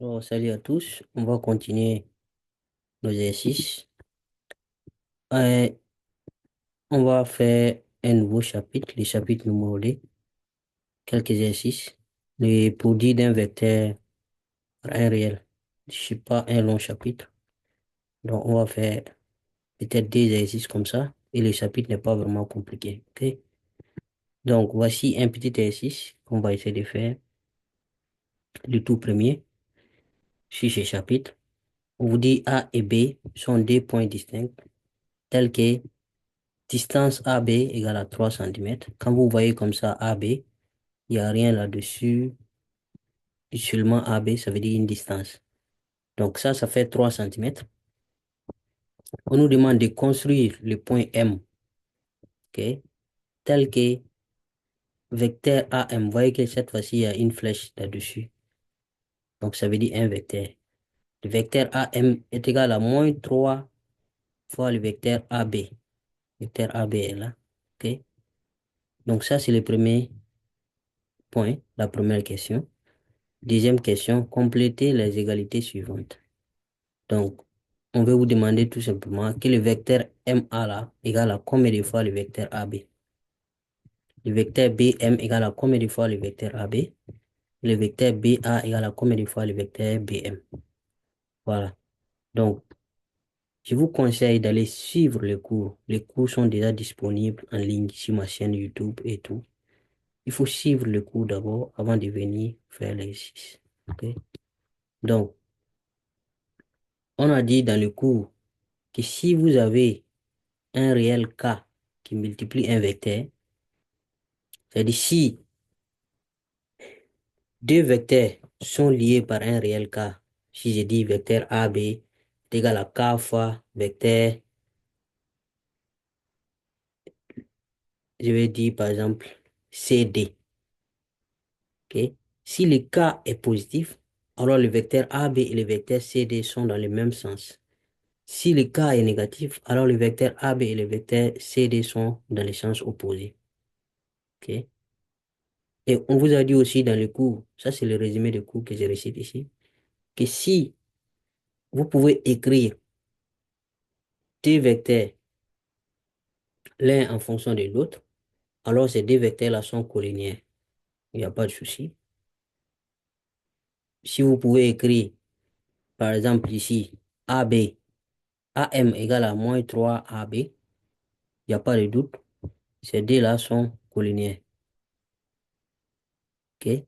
Alors, salut à tous, on va continuer nos exercices. Euh, on va faire un nouveau chapitre, le chapitre numéro 2, quelques exercices. Les produits d'un vecteur par un réel. Je sais pas un long chapitre. Donc, on va faire peut-être des exercices comme ça. Et le chapitre n'est pas vraiment compliqué. Ok? Donc, voici un petit exercice qu'on va essayer de faire. Le tout premier, sur ce chapitre. On vous dit A et B sont deux points distincts, tels que distance AB égale à 3 cm. Quand vous voyez comme ça AB, il n'y a rien là-dessus. Seulement AB, ça veut dire une distance. Donc ça fait 3 cm. On nous demande de construire le point M, ok, tel que vecteur AM. Vous voyez que cette fois-ci, il y a une flèche là-dessus. Donc ça veut dire un vecteur. Le vecteur AM est égal à moins 3 fois le vecteur AB. Le vecteur AB est là. Ok. Donc ça, c'est le premier point, la première question. Deuxième question, complétez les égalités suivantes. Donc, on veut vous demander tout simplement que le vecteur MA là égale à combien de fois le vecteur AB. Le vecteur BM égale à combien de fois le vecteur AB. Le vecteur BA égale à combien de fois le vecteur BM. Voilà. Donc, je vous conseille d'aller suivre les cours. Les cours sont déjà disponibles en ligne sur ma chaîne YouTube et tout. Il faut suivre le cours d'abord avant de venir faire l'exercice. OK? Donc, on a dit dans le cours que si vous avez un réel K qui multiplie un vecteur, c'est-à-dire si deux vecteurs sont liés par un réel K, si je dis vecteur AB est égal à K fois vecteur, je vais dire par exemple CD, ok? Si le K est positif, alors le vecteur AB et le vecteur CD sont dans le même sens. Si le K est négatif, alors le vecteur AB et le vecteur CD sont dans le sens opposé. Ok? Et on vous a dit aussi dans le cours, ça c'est le résumé du cours que je récite ici, que si vous pouvez écrire deux vecteurs l'un en fonction de l'autre, alors ces deux vecteurs-là sont collinéens. Il n'y a pas de souci. Si vous pouvez écrire, par exemple ici, AB, AM égale à moins 3 AB, il n'y a pas de doute, ces deux-là sont collinéens. OK?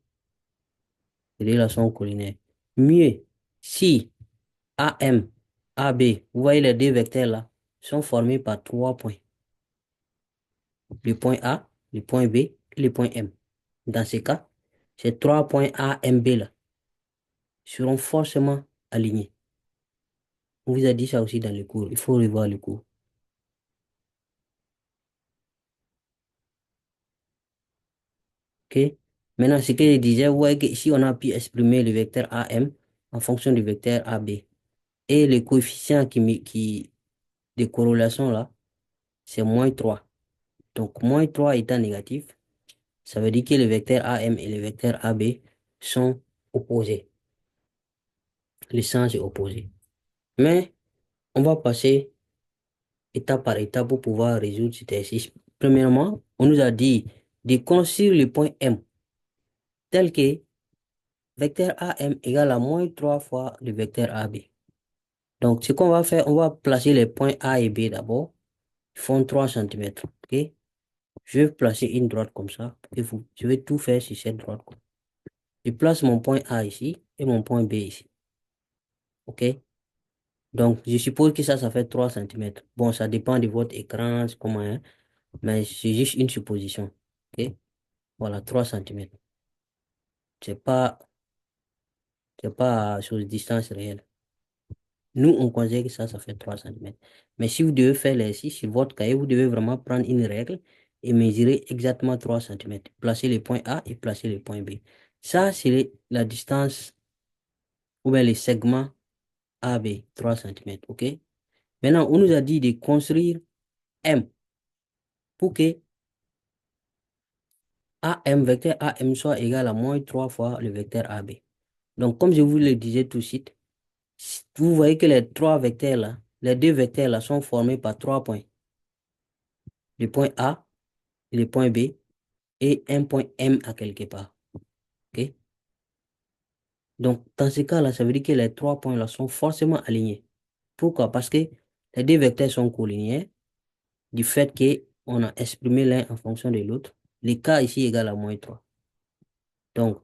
Ces deux-là sont collinéens. Mieux, si AM, AB, vous voyez les deux vecteurs-là, sont formés par trois points. Le point A, le point B et le point M. Dans ce cas, ces trois points A, M, B là seront forcément alignés. On vous a dit ça aussi dans le cours. Il faut revoir le cours. OK? Maintenant, ce que je disais, vous voyez que ici, on a pu exprimer le vecteur AM en fonction du vecteur AB. Et le coefficient de corrélation là, c'est moins 3. Donc, moins 3 étant négatif, ça veut dire que le vecteur AM et le vecteur AB sont opposés. Le sens est opposé. Mais on va passer étape par étape pour pouvoir résoudre cet exercice. Premièrement, on nous a dit de construire le point M tel que vecteur AM égale à moins 3 fois le vecteur AB. Donc, ce qu'on va faire, on va placer les points A et B d'abord. Ils font 3 cm. OK? Je vais placer une droite comme ça. Je vais tout faire sur cette droite. Je place mon point A ici et mon point B ici. OK? Donc, je suppose que ça fait 3 cm. Bon, ça dépend de votre écran, c'est comment, hein, mais c'est juste une supposition. OK? Voilà, 3 cm. C'est pas, c'est pas sur distance réelle. Nous, on considère que ça fait 3 cm. Mais si vous devez faire l'exercice sur votre cahier, vous devez vraiment prendre une règle et mesurer exactement 3 cm. Placer le point A et placer le point B. Ça, c'est la distance ou bien le segment AB, 3 cm. OK? Maintenant, on nous a dit de construire M pour que AM, vecteur AM soit égal à moins 3 fois le vecteur AB. Donc, comme je vous le disais tout de suite, vous voyez que les trois vecteurs là, les deux vecteurs là sont formés par trois points. Le point A, le point B et un point M à quelque part. OK? Donc, dans ce cas-là, ça veut dire que les trois points là sont forcément alignés. Pourquoi? Parce que les deux vecteurs sont collinéaires du fait qu'on a exprimé l'un en fonction de l'autre. L'écart ici égale à -3. Donc,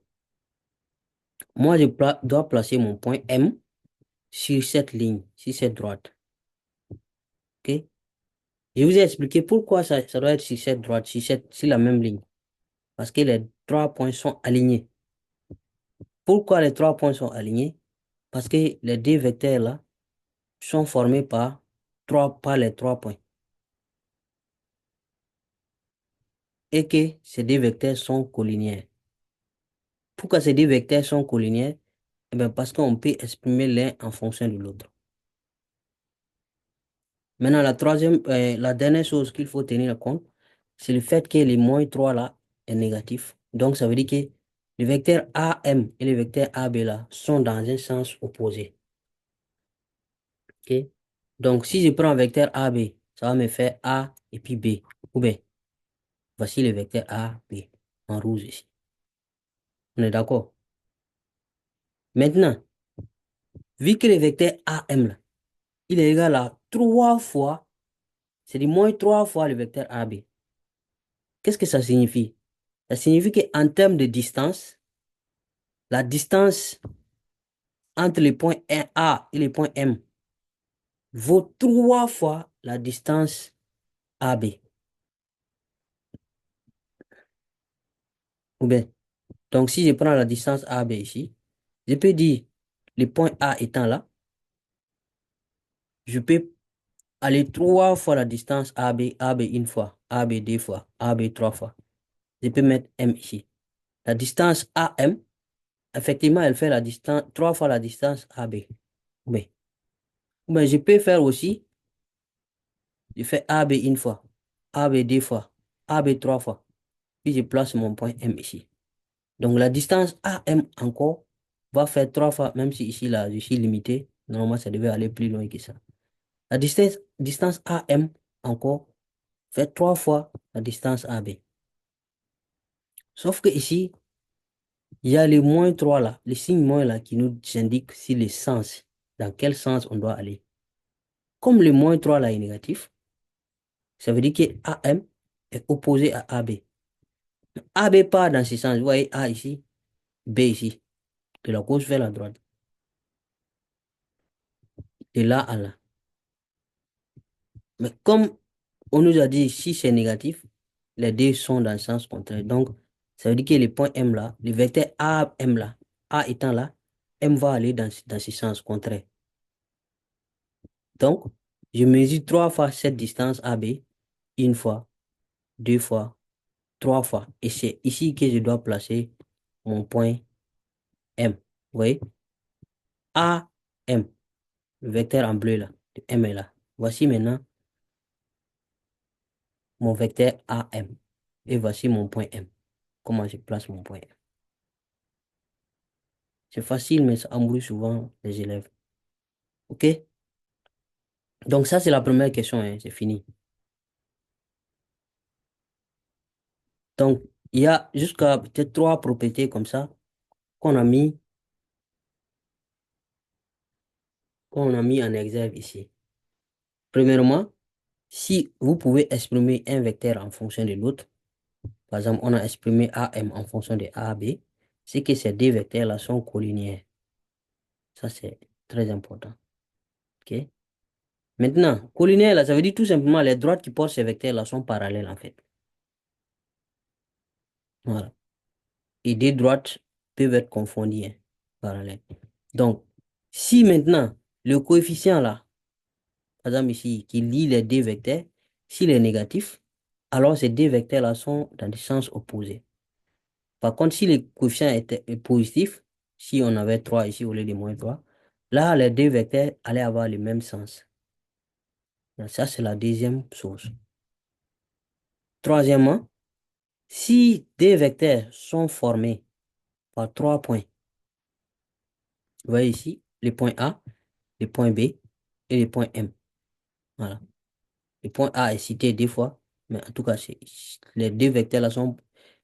moi, je dois placer mon point M sur cette ligne, sur cette droite. OK? Je vous ai expliqué pourquoi ça doit être sur cette droite, sur la même ligne. Parce que les trois points sont alignés. Pourquoi les trois points sont alignés? Parce que les deux vecteurs là sont formés par les trois points. Et que ces deux vecteurs sont collinéaires. Pourquoi ces deux vecteurs sont collinéaires? Eh bien, parce qu'on peut exprimer l'un en fonction de l'autre. Maintenant, la dernière chose qu'il faut tenir compte, c'est le fait que le -3 là est négatif. Donc, ça veut dire que le vecteur AM et le vecteur AB là sont dans un sens opposé. OK? Donc, si je prends un vecteur AB, ça va me faire A et puis B. Ou bien, voici le vecteur AB en rouge ici. On est d'accord? Maintenant, vu que le vecteur AM là, il est égal à 3 fois, c'est du -3 fois le vecteur AB. Qu'est-ce que ça signifie? Ça signifie qu'en termes de distance, la distance entre les points A et les points M vaut 3 fois la distance AB. Ou bien, donc si je prends la distance AB ici, je peux dire, le point A étant là, je peux aller 3 fois la distance AB, AB une fois, AB deux fois, AB trois fois. Je peux mettre M ici. La distance AM, effectivement, elle fait la distance, 3 fois la distance AB. Mais, mais je peux faire aussi, je fais AB une fois, AB deux fois, AB trois fois. Puis je place mon point M ici. Donc la distance AM encore va faire 3 fois, même si ici là, je suis limité. Normalement, ça devait aller plus loin que ça. La distance AM encore fait 3 fois la distance AB. Sauf que ici, il y a le -3 là, le signe moins là qui nous indique si le sens, dans quel sens on doit aller. Comme le -3 là est négatif, ça veut dire que AM est opposé à AB. AB part dans ce sens. Vous voyez A ici, B ici, de la gauche vers la droite, de là à là. Mais comme on nous a dit si c'est négatif, les deux sont dans le sens contraire. Donc, ça veut dire que le point M là, le vecteur AM là, A étant là, M va aller dans ce sens contraire. Donc, je mesure 3 fois cette distance AB, une fois, deux fois, trois fois. Et c'est ici que je dois placer mon point M. Vous voyez? AM, le vecteur en bleu là, le M est là. Voici maintenant mon vecteur AM. Et voici mon point M. Comment je place mon point M? C'est facile, mais ça embrouille souvent les élèves. OK? Donc ça, c'est la première question, hein, c'est fini. Donc, il y a jusqu'à peut-être trois propriétés comme ça qu'on a mis, qu'on a mis en exergue ici. Premièrement, si vous pouvez exprimer un vecteur en fonction de l'autre, par exemple, on a exprimé AM en fonction de A à B, c'est que ces deux vecteurs-là sont collinéaires. Ça, c'est très important. OK? Maintenant, collinéaire, là, ça veut dire tout simplement les droites qui portent ces vecteurs-là sont parallèles, en fait. Voilà. Et deux droites peuvent être confondues, hein, parallèles. Donc, si maintenant, le coefficient, là, par exemple ici, qui lie les deux vecteurs, s'il est négatif, alors ces deux vecteurs-là sont dans des sens opposés. Par contre, si le coefficient est positif, si on avait 3 ici au lieu de -3, là, les deux vecteurs allaient avoir le même sens. Donc, ça, c'est la deuxième source. Troisièmement, si deux vecteurs sont formés par 3 points, Vous voyez ici, les points A, les points B et les points M. Voilà. Le point A est cité deux fois, mais en tout cas, les deux vecteurs là sont.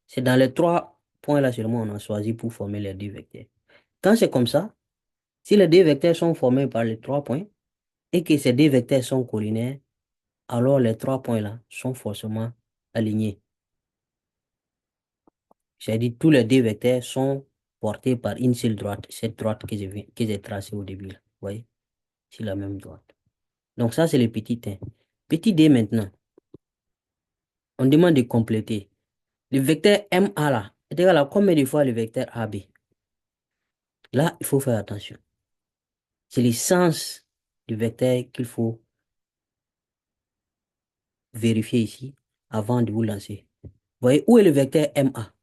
C'est dans les trois points là seulement on a choisi pour former les deux vecteurs. Quand c'est comme ça, si les deux vecteurs sont formés par les trois points et que ces deux vecteurs sont collinaires, alors les trois points là sont forcément alignés. C'est-à-dire tous les deux vecteurs sont portés par une seule droite, cette droite que j'ai tracée au début là. Vous voyez? C'est la même droite. Donc ça, c'est le petit 1. Petit d maintenant, on demande de compléter. Le vecteur MA là est égal à combien de fois le vecteur AB? Là, il faut faire attention. C'est le sens du vecteur qu'il faut vérifier ici avant de vous lancer. Vous voyez, où est le vecteur MA?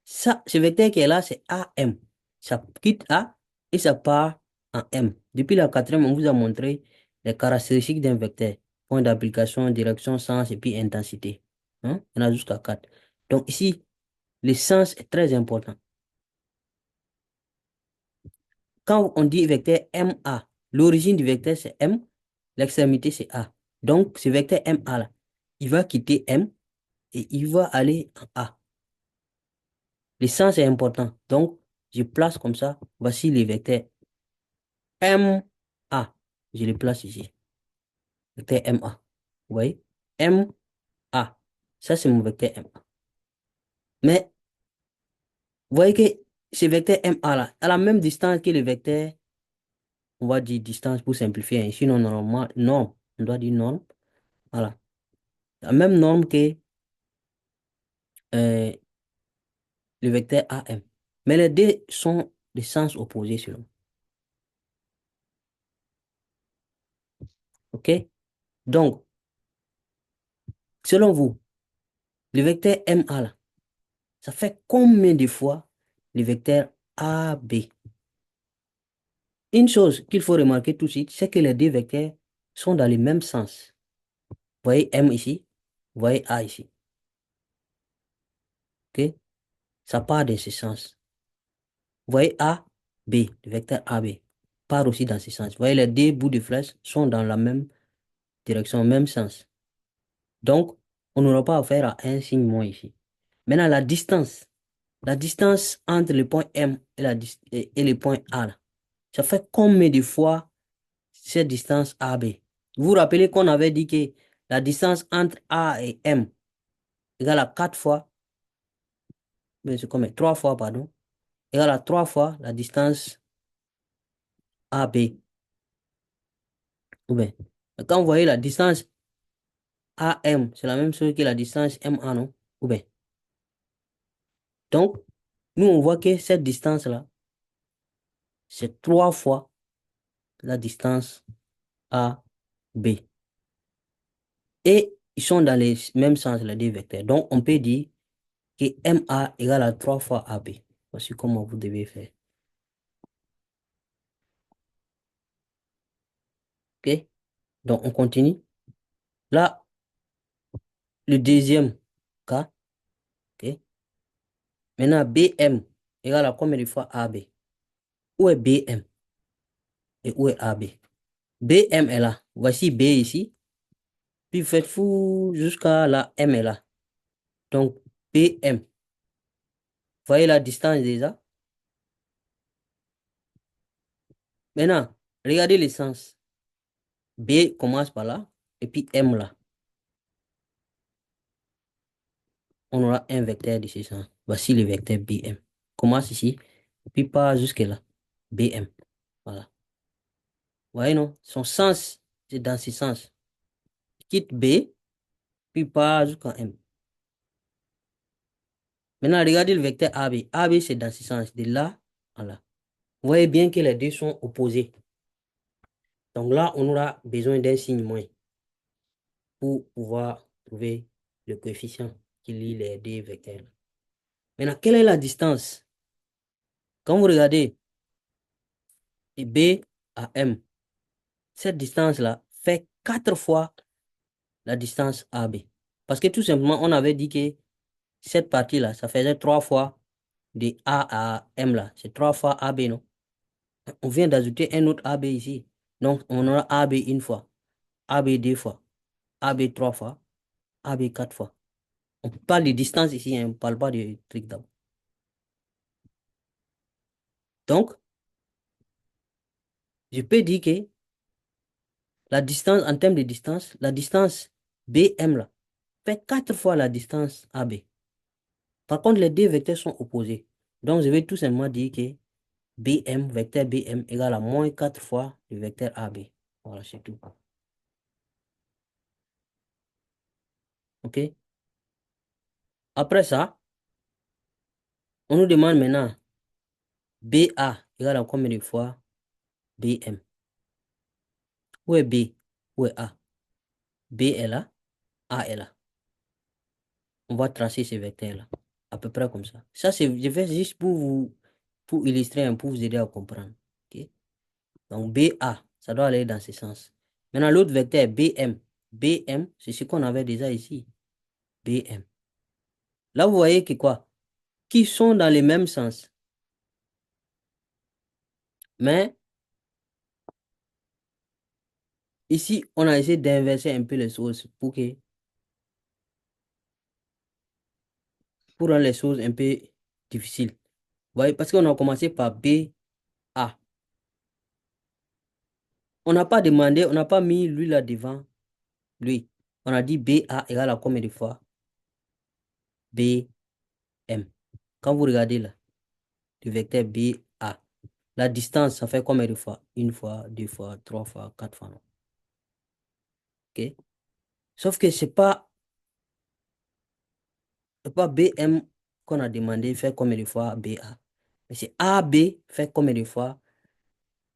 Ça, ce vecteur qui est là, c'est AM. Ça quitte A et ça part en M. Depuis la quatrième, on vous a montré les caractéristiques d'un vecteur. Point d'application, direction, sens et puis intensité. Hein? Il y en a jusqu'à 4. Donc ici, le sens est très important. Quand on dit vecteur MA, l'origine du vecteur c'est M, l'extrémité c'est A. Donc ce vecteur MA là, il va quitter M et il va aller en A. Le sens est important. Donc je place comme ça. Voici les vecteurs MA. Je les place ici. Vecteur MA. Vous voyez? MA. Ça c'est mon vecteur MA. Mais vous voyez que ce vecteur MA là, à la même distance que le vecteur, on va dire distance pour simplifier, hein. Sinon, normalement, non. On doit dire norme. Voilà. La même norme que euh, le vecteur AM. Mais les deux sont de sens opposés selon. OK? Donc, selon vous, le vecteur MA là, ça fait combien de fois le vecteur AB? Une chose qu'il faut remarquer tout de suite, c'est que les deux vecteurs sont dans le même sens. Vous voyez M ici, vous voyez A ici. OK? Ça part dans ce sens. Vous voyez A, B, le vecteur AB part aussi dans ce sens. Vous voyez les deux bouts de flèche sont dans la même direction, même sens. Donc, on n'aura pas affaire à un signe moins ici. Maintenant, la distance entre le point M et, et le point A, là, ça fait combien de fois cette distance AB? Vous vous rappelez qu'on avait dit que la distance entre A et M égale à 4 fois, mais c'est combien? 3 fois, pardon, égale à 3 fois la distance AB. Ou bien, quand vous voyez la distance AM, c'est la même chose que la distance MA, non? Ou bien. Donc, nous, on voit que cette distance-là, c'est 3 fois la distance AB. Et ils sont dans les mêmes sens, les deux vecteurs. Donc, on peut dire que MA égale à 3 fois AB. Voici comment vous devez faire. OK? Donc, on continue. Là, le deuxième cas. OK? Maintenant, BM égale à combien de fois AB? Où est BM et où est AB? BM est là. Voici B ici. Puis faites fou jusqu'à la M est là. Donc, BM. Voyez la distance déjà? Maintenant, regardez les sens. B commence par là, et puis M là. On aura un vecteur de ce sens. Voici le vecteur BM. Commence ici, puis part jusque là. BM. Voilà. Vous voyez, non? Son sens, c'est dans ce sens. Quitte B, puis part jusqu'à M. Maintenant, regardez le vecteur AB. AB, c'est dans ce sens. De là à là. Vous voyez bien que les deux sont opposés. Donc là, on aura besoin d'un signe moins pour pouvoir trouver le coefficient qui lie les deux vecteurs. Maintenant, quelle est la distance? Quand vous regardez de B à M, cette distance-là fait 4 fois la distance AB. Parce que tout simplement, on avait dit que cette partie-là, ça faisait 3 fois de A à M là. C'est 3 fois AB, non? On vient d'ajouter un autre AB ici. Donc, on aura AB une fois, AB deux fois, AB trois fois, AB quatre fois. On parle de distance ici, hein, on ne parle pas de truc d'abord. Donc, je peux dire que la distance, en termes de distance, la distance BM là, fait 4 fois la distance AB. Par contre, les deux vecteurs sont opposés. Donc, je vais tout simplement dire que BM, vecteur BM égale à moins 4 fois le vecteur AB. Voilà, c'est tout. OK? Après ça, on nous demande maintenant BA égale à combien de fois BM? Où est B? Où est A? B est là, A est là. On va tracer ce vecteur-là, à peu près comme ça. Ça, je fais juste pour illustrer un peu, pour vous aider à comprendre. OK? Donc, BA, ça doit aller dans ce sens. Maintenant, l'autre vecteur, BM. BM, c'est ce qu'on avait déjà ici. BM. Là, vous voyez que quoi? Qui sont dans le même sens. Mais ici, on a essayé d'inverser un peu les choses pour rendre les choses un peu difficiles. Vous voyez, parce qu'on a commencé par BA. On n'a pas demandé, on n'a pas mis lui là devant lui. On a dit BA égale à combien de fois? BM. Quand vous regardez là, le vecteur BA, la distance, ça fait combien de fois? Une fois, deux fois, trois fois, quatre fois, non? OK? Sauf que c'est pas BM qu'on a demandé fait combien de fois BA. Mais c'est AB fait combien de fois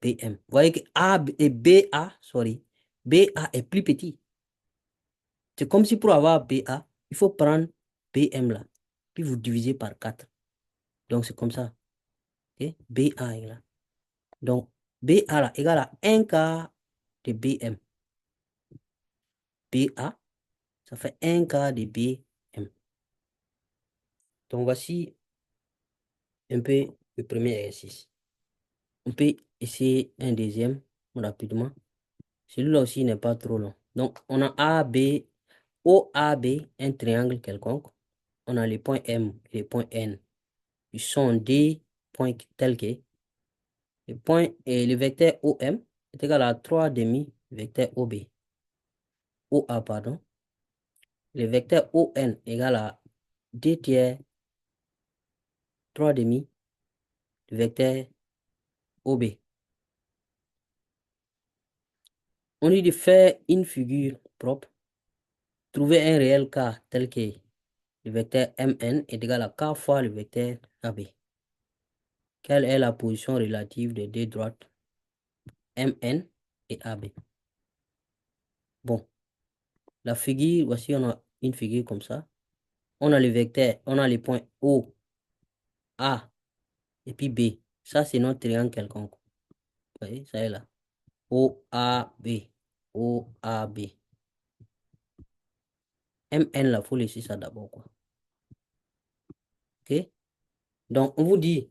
BM. Vous voyez que A et BA, sorry, BA est plus petit. C'est comme si pour avoir BA, il faut prendre BM là, puis vous divisez par 4. Donc c'est comme ça. OK? BA est là. Donc BA là égale à un quart de BM. BA, ça fait un quart de BM. Donc voici un peu le premier exercice. On peut essayer un deuxième rapidement. Celui-là aussi n'est pas trop long. Donc, on a AB, OAB, un triangle quelconque. On a les points M et les points N. Ils sont des points tels que le point et le vecteur OM est égal à 3 demi vecteur OB. OA, pardon. Le vecteur ON est égal à 2 tiers, 3 demi vecteur OB. On dit de faire une figure propre. Trouver un réel K tel que le vecteur Mn est égal à K fois le vecteur AB. Quelle est la position relative des deux droites MN et AB? Bon, la figure, voici, on a une figure comme ça. On a le vecteur, on a les points O, A et puis B. Ça, c'est notre triangle quelconque. Vous voyez, ça est là. O, A, B. O, A, B. MN, là, il faut laisser ça d'abord, quoi. OK? Donc, on vous dit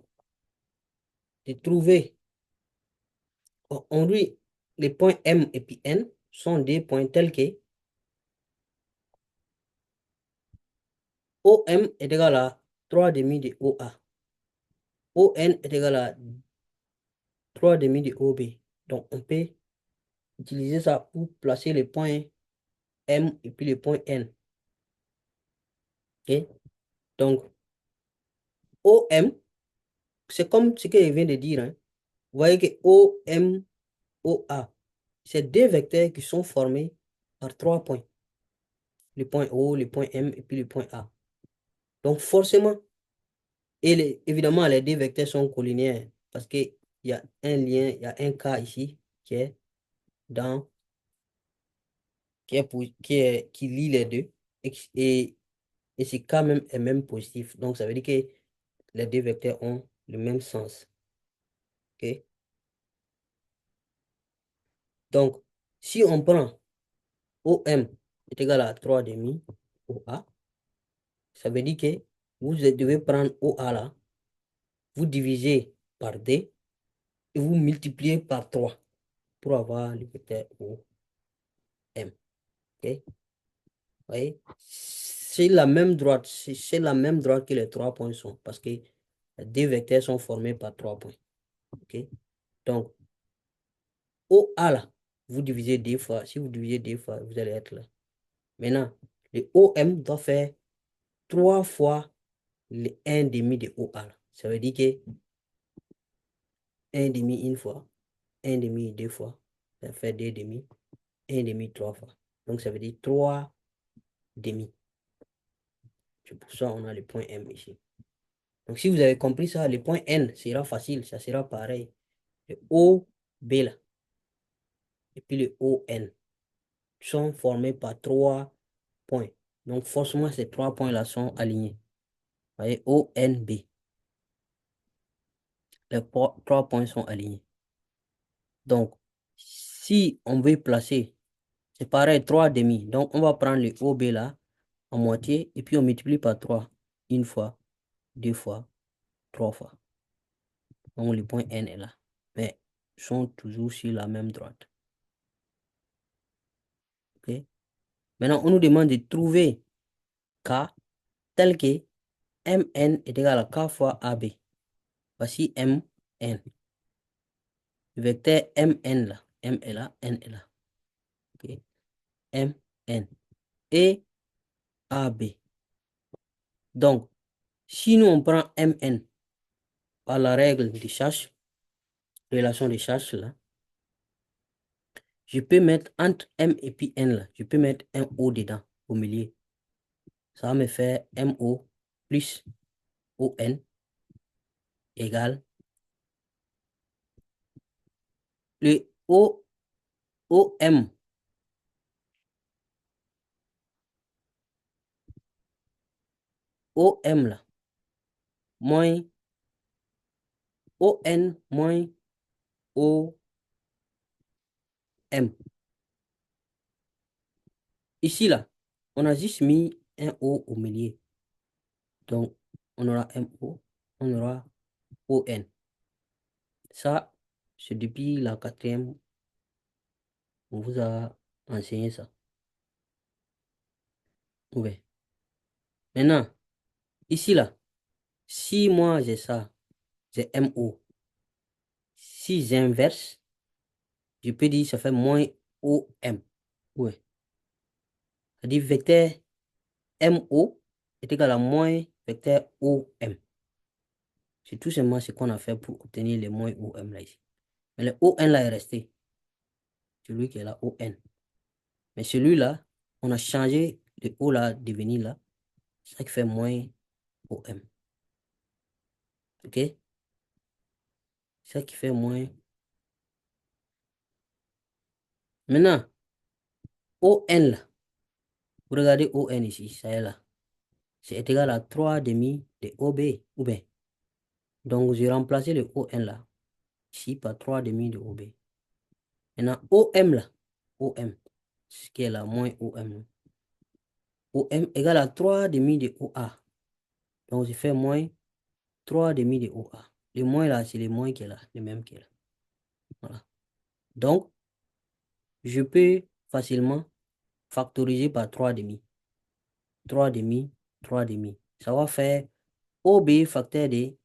de trouver, on dit, les points M et puis N sont des points tels que OM est égal à 3 demi de OA. ON est égal à 3 demi de OB. Donc, on peut utiliser ça pour placer les points M et puis les points N. OK? Donc, OM, c'est comme ce que je viens de dire, hein. Vous voyez que OM, OA, c'est deux vecteurs qui sont formés par trois points. Le point O, le point M et puis le point A. Donc, forcément, évidemment, les deux vecteurs sont collinaires parce qu'il y a un lien, il y a un cas ici qui est dans, qui lie les deux et ce cas même est même positif. Donc, ça veut dire que les deux vecteurs ont le même sens. OK? Donc, si on prend OM est égal à 3 demi OA, ça veut dire que vous devez prendre OA là, vous divisez par D, et vous multipliez par 3 pour avoir le vecteur OM. OK? Vous voyez? C'est la même droite, c'est la même droite que les 3 points sont, parce que les deux vecteurs sont formés par 3 points. OK? Donc, OA là, vous divisez 2 fois. Si vous divisez 2 fois, vous allez être là. Maintenant, le OM doit faire 3 fois le 1 demi de OA là. Ça veut dire que 1 demi une fois, 1 demi deux fois, ça fait 2 demi, 1 demi trois fois. Donc, ça veut dire 3 demi. C'est pour ça qu'on a le point M ici. Donc, si vous avez compris ça, le point N sera facile, ça sera pareil. Le OB là, et puis le ON sont formés par 3 points. Donc, forcément, ces 3 points-là sont alignés. Vous voyez, ONB. Les 3 points sont alignés. Donc, si on veut placer, c'est pareil, 3 demi. Donc, on va prendre le OB là, en moitié, et puis on multiplie par 3. Une fois, deux fois, trois fois. Donc, le point N est là. Mais ils sont toujours sur la même droite. OK? Maintenant, on nous demande de trouver K tel que Mn est égal à K fois AB. Voici Mn. Le vecteur Mn là. M est là, N est là. OK? Mn. Et AB. Donc, si nous on prend Mn par la règle de charge, relation de charge là, je peux mettre entre M et puis N là, je peux mettre un O dedans, au milieu. Ça va me faire MO plus ON égale le OM. OM là, moins ON moins OM. Ici là, on a juste mis un O au milieu. Donc, on aura MO, on aura ON. Ça, c'est depuis la quatrième, on vous a enseigné ça. Oui. Maintenant, ici là, si moi j'ai ça, j'ai MO. Si j'inverse, je peux dire ça fait moins OM. Oui. C'est-à-dire vecteur MO est égal à moins vecteur OM. C'est tout simplement ce qu'on a fait pour obtenir le moins OM là ici. Mais le ON là est resté. Celui qui est là, ON. Mais celui-là, on a changé le O là devenir là. C'est ça qui fait moins OM. OK? C'est ça qui fait moins. Maintenant, ON là. Vous regardez ON ici, ça est là. C'est égal à 3 demi de OB. Ou bien. Donc, j'ai remplacé le ON là. Ici par 3 demi de OB. Maintenant, OM là. OM. Ce qui est là, moins OM. OM égale à 3 demi de OA. Donc, je fais moins 3 demi de OA. Le moins là, c'est le moins qui est là. Le même qui est là. Voilà. Donc, je peux facilement factoriser par 3 demi. 3 demi, 3 demi. Ça va faire OB facteur de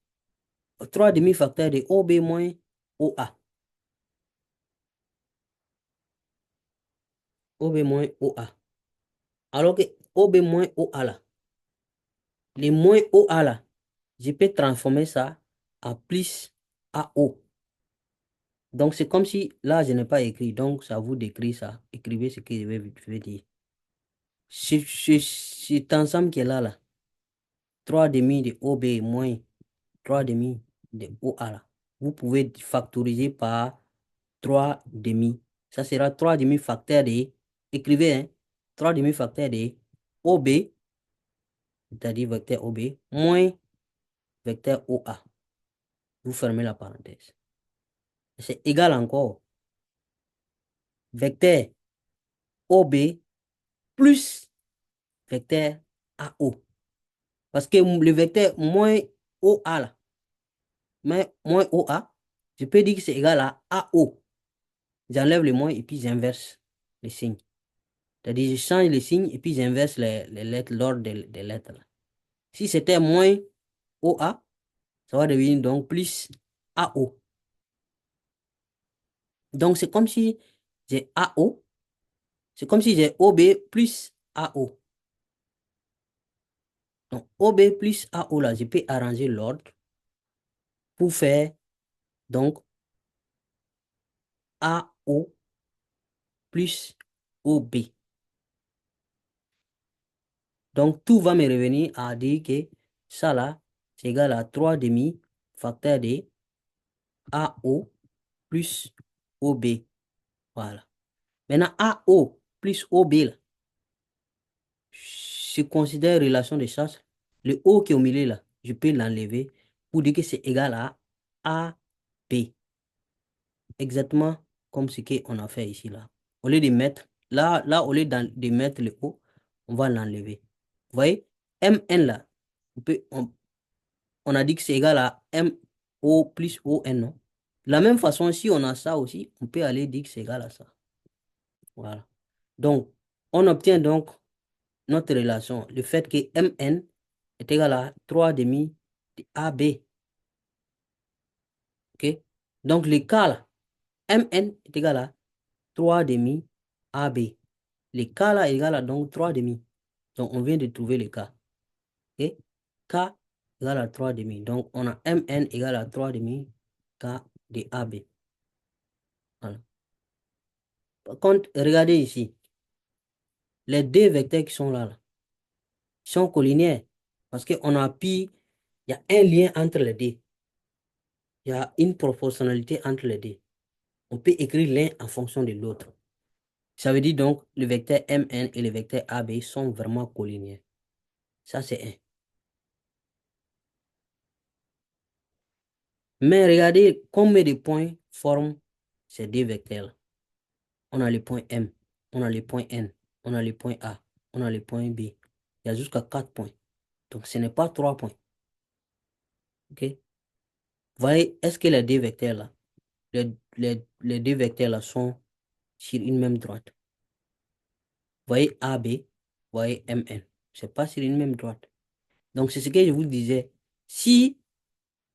3 demi facteur de OB moins OA. OB moins OA. Alors que OB moins OA là, les moins OA là, je peux transformer ça à plus AO. Donc c'est comme si là, je n'ai pas écrit. Donc ça vous décrit ça. Écrivez ce que je vais dire. Cet ensemble qui est là, 3 demi de OB moins 3 demi de OA là. Vous pouvez factoriser par 3 demi. Ça sera 3 demi facteur de, écrivez, hein, 3 demi facteur de OB, c'est-à-dire vecteur OB, moins vecteur OA. Vous fermez la parenthèse. C'est égal encore vecteur OB plus vecteur AO. Parce que le vecteur moins OA là, moins OA, Je peux dire que c'est égal à AO. J'enlève le moins et puis j'inverse les signes. C'est-à-dire, je change les signes et puis j'inverse les lettres, l'ordre des lettres là. Si c'était moins OA, ça va devenir donc plus AO. Donc, c'est comme si j'ai AO, c'est comme si j'ai OB plus AO. Donc, OB plus AO là, je peux arranger l'ordre pour faire donc AO plus OB. Donc, tout va me revenir à dire que ça là, c'est égal à 3 demi facteur de AO plus OB. Voilà. Maintenant, AO plus OB, là, je considère relation de charge. Le O qui est au milieu, là, je peux l'enlever pour dire que c'est égal à AB. Exactement comme ce qu'on a fait ici, là. Au lieu de mettre, au lieu de mettre le O, on va l'enlever. Vous voyez, MN, là, on a dit que c'est égal à MO plus ON, non? De la même façon, si on a ça aussi, on peut aller dire que c'est égal à ça. Voilà. Donc, on obtient donc notre relation, le fait que MN est égal à 3 demi de AB. OK? Donc, le cas là, MN est égal à 3 demi AB. Le cas là est égal à donc 3 demi. Donc, on vient de trouver le cas. OK? K égale à 3 demi. Donc, on a MN égale à 3 demi K de AB. Voilà. Par contre, regardez ici. Les deux vecteurs qui sont là, sont collinaires. Parce qu'on appuie, il y a un lien entre les deux. Il y a une proportionnalité entre les deux. On peut écrire l'un en fonction de l'autre. Ça veut dire donc le vecteur MN et le vecteur AB sont vraiment collinaires. Ça, c'est un. Mais regardez combien de points forment ces deux vecteurs-là. On a le point M, on a le point N, on a le point A, on a le point B. Il y a jusqu'à 4 points. Donc, ce n'est pas 3 points. OK? Vous voyez, est-ce que les deux vecteurs-là, les deux vecteurs-là sont sur une même droite? Vous voyez AB, vous voyez MN. Ce n'est pas sur une même droite. Donc, c'est ce que je vous disais. Si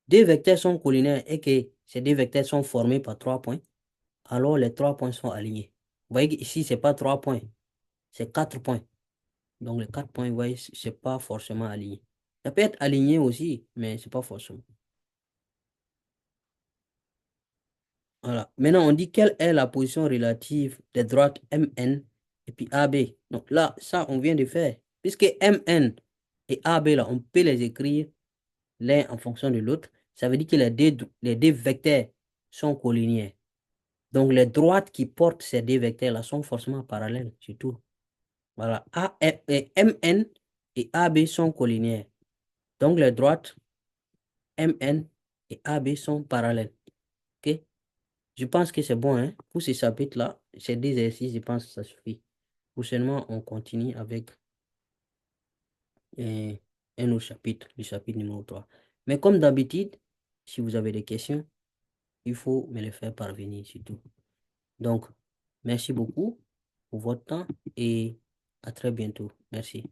deux vecteurs sont collinaires et que ces deux vecteurs sont formés par 3 points, alors les 3 points sont alignés. Vous voyez qu'ici, ce n'est pas 3 points, c'est 4 points. Donc, les 4 points, vous voyez, ce n'est pas forcément aligné. Ça peut être aligné aussi, mais ce n'est pas forcément. Voilà. Maintenant, on dit quelle est la position relative des droites MN et puis AB. Donc là, ça, on vient de faire. Puisque MN et AB, là, on peut les écrire l'un en fonction de l'autre. Ça veut dire que les deux vecteurs sont collinéaires. Donc, les droites qui portent ces deux vecteurs-là sont forcément parallèles, surtout. Voilà. MN et AB sont collinéaires. Donc, les droites MN et AB sont parallèles. OK? Je pense que c'est bon, hein? Pour ce chapitre-là, ces deux exercices, je pense que ça suffit. Prochainement, on continue avec euh, un autre chapitre, le chapitre numéro 3. Mais comme d'habitude, si vous avez des questions, il faut me les faire parvenir, surtout. Donc, merci beaucoup pour votre temps et à très bientôt. Merci.